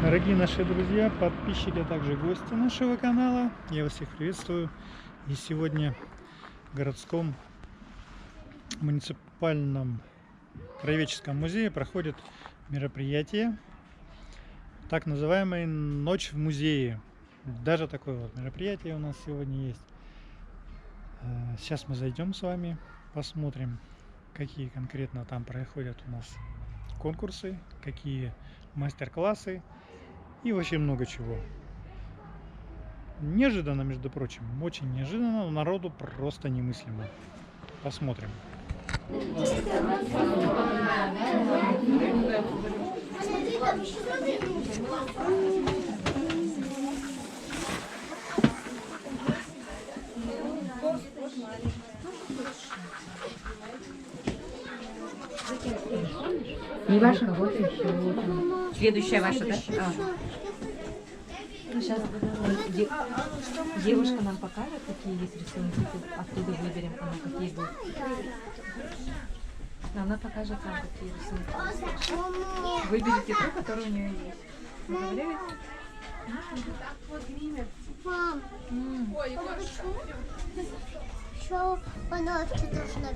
Дорогие наши друзья, подписчики, а также гости нашего канала, я вас всех приветствую. И сегодня в городском муниципальном краеведческом музее проходит мероприятие, так называемая «Ночь в музее». Даже такое вот мероприятие у нас сегодня есть. Сейчас мы зайдем с вами, посмотрим, какие конкретно там проходят у нас конкурсы, какие мастер-классы и очень много чего. Неожиданно, между прочим, очень неожиданно, но народу просто немыслимо. Посмотрим. Не ваша, вот еще. Следующая ваша, да? Сейчас девушка нам покажет, какие есть рисунки, оттуда выберем, какие будут. Она покажет нам, какие рисунки. Выберите ту, которая у нее есть. Договорились? Мам, ой, еще поножки должна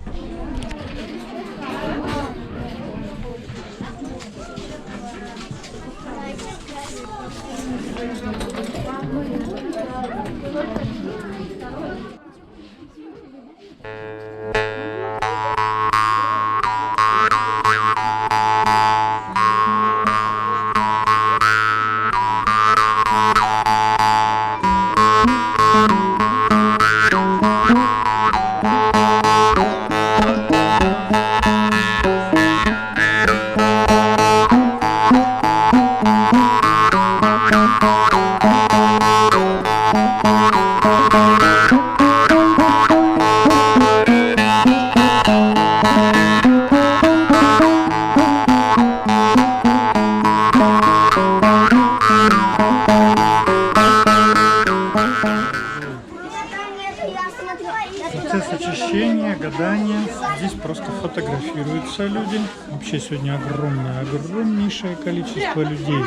Процесс очищения, гадания. Здесь просто фотографируются люди. Вообще сегодня огромнейшее количество людей.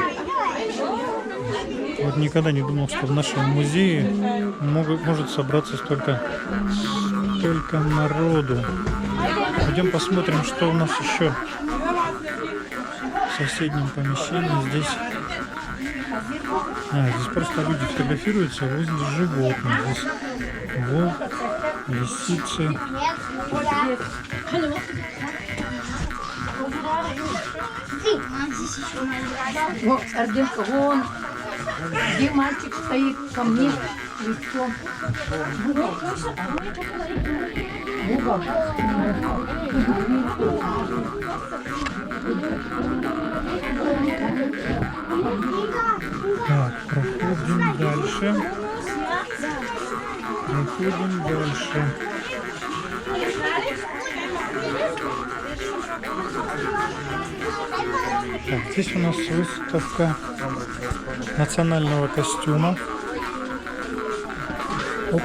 Вот никогда не думал, что в нашем музее может собраться столько народу. Пойдем посмотрим, что у нас еще в соседнем помещении. Здесь просто люди фотографируются возле животных. Здесь волк, лисицы. Вот, Ардемка, вон, где мальчик стоит ко мне лицом. Так, проходим дальше. Так, здесь у нас выставка национального костюма. Оп.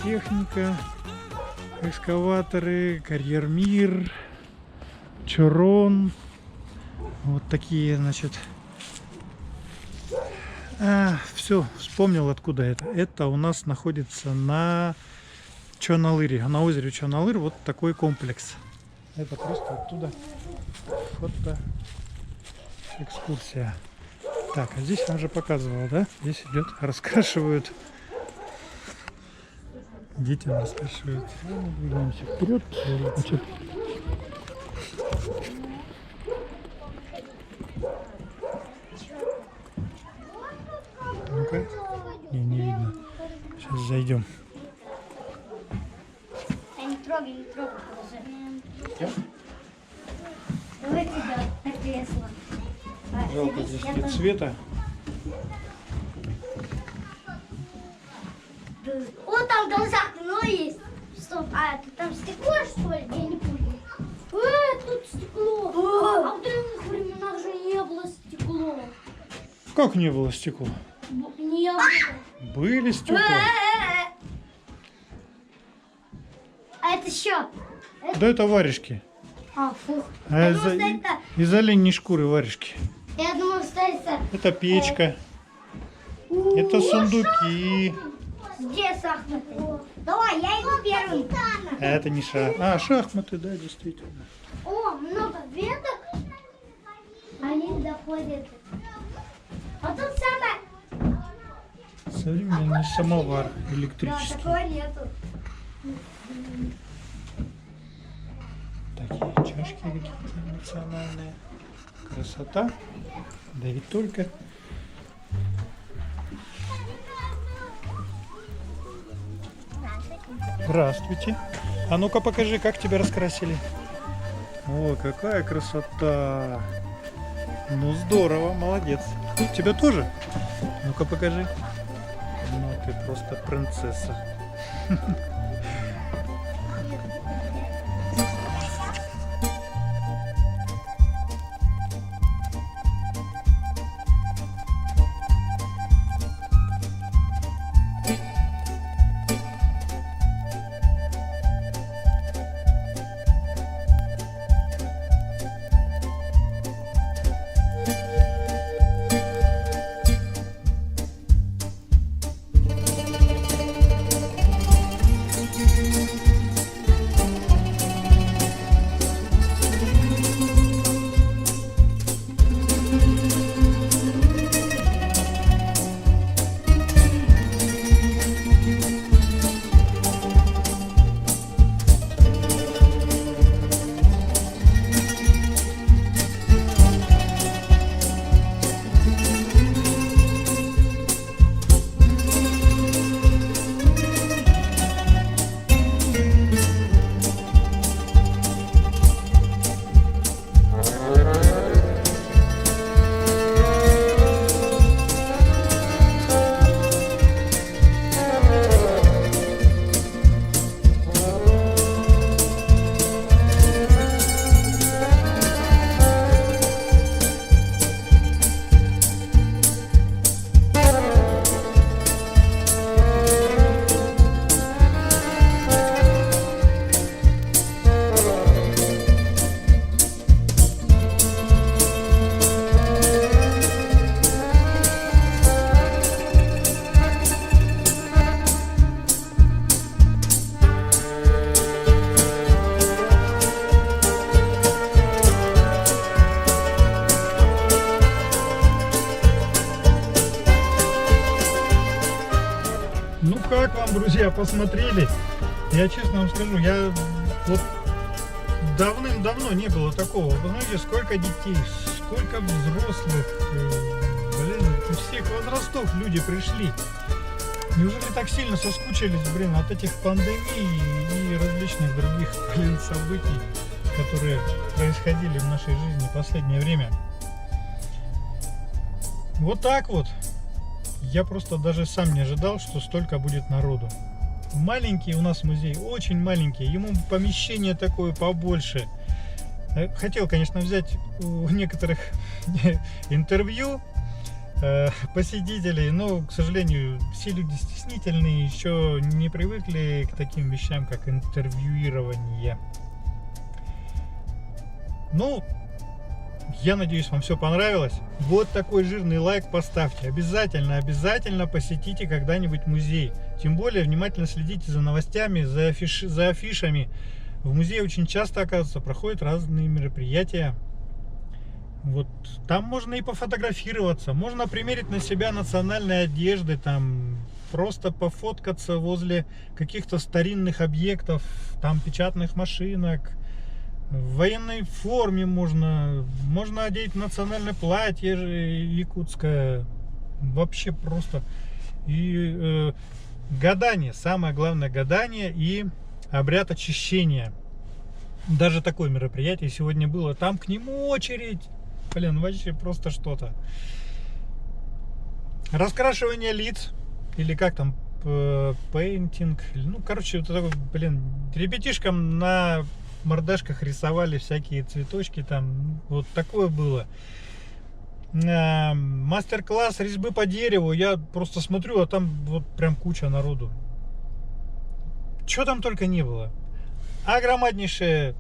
техника, экскаваторы, карьер Мир, Чурон. Вот такие, значит. Все, вспомнил, откуда это. Это у нас находится на Чоналыре, на озере Чоналыр. Вот такой комплекс. Это просто оттуда фото экскурсия. Так, а здесь я уже показывал, да? Здесь идет, раскрашивают. Детям раскрашивают. Двигаемся вперед. Значит, ну-ка. Не видно. Сейчас зайдем. Не трогай, положи. Давай тебя на кресло. Жалко, здесь нет света. Вот там за окно есть. Стоп, это там стекло, что ли? Я не понял. Тут стекло. А в древних временах же не было стекло. Как не было стекла? Не было. Были стекла. А это что? Да это варежки. Фух. А Я думала, что это... из оленьей шкуры варежки. Я думала, что это... Это печка. Это сундуки. Где шахматы? Давай, я иду первым. А это не шахматы, да, действительно. О, много веток. Они доходят. А тут самое... Современный самовар Да, электрический. такого нету. Такие чашки какие-то национальные. Красота. Да и только. Здравствуйте. А ну-ка покажи, как тебя раскрасили. О, какая красота. Ну здорово, молодец. Тебя тоже? Ну-ка покажи. Ну ты просто принцесса. Ну как вам, друзья, посмотрели? Я честно вам скажу, я вот давным-давно не было такого. Вы знаете, сколько детей, сколько взрослых, блин, из всех возрастов люди пришли. Неужели так сильно соскучились, блин, от этих пандемий и различных других, блин, событий, которые происходили в нашей жизни в последнее время? Вот так вот. Я просто даже сам не ожидал, что столько будет народу. Маленький у нас музей, очень маленький. Ему помещение такое побольше. Хотел, конечно, взять у некоторых интервью. посетителей. Но, к сожалению, все люди стеснительные, еще не привыкли к таким вещам, как интервьюирование. Ну, я надеюсь, вам все понравилось. Вот такой жирный лайк поставьте. Обязательно посетите когда-нибудь музей. Тем более внимательно следите за новостями, за афишами. В музее очень часто, оказывается, проходят разные мероприятия. Вот там можно и пофотографироваться, можно примерить на себя национальные одежды, там просто пофоткаться возле каких-то старинных объектов, там печатных машинок. В военной форме можно одеть национальное платье якутское. Вообще просто. И гадание, самое главное, гадание и обряд очищения. Даже такое мероприятие сегодня было. Там к нему очередь. Блин, вообще просто что-то. Раскрашивание лиц. Или как там, пейнтинг. Ну, короче, вот такой, блин, ребятишкам на мордашках рисовали всякие цветочки там. Вот такое было. Мастер-класс резьбы по дереву. Я просто смотрю, а там вот прям куча народу. Что там только не было. Огромнейшее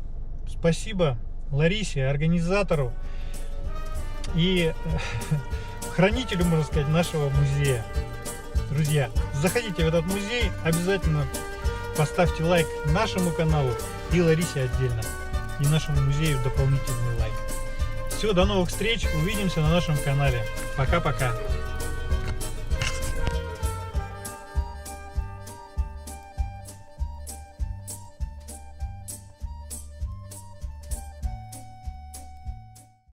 спасибо Ларисе, организатору и хранителю, можно сказать, нашего музея. Друзья, заходите в этот музей, обязательно поставьте лайк нашему каналу и Ларисе отдельно, и нашему музею дополнительный лайк. Все, до новых встреч, увидимся на нашем канале. Пока-пока.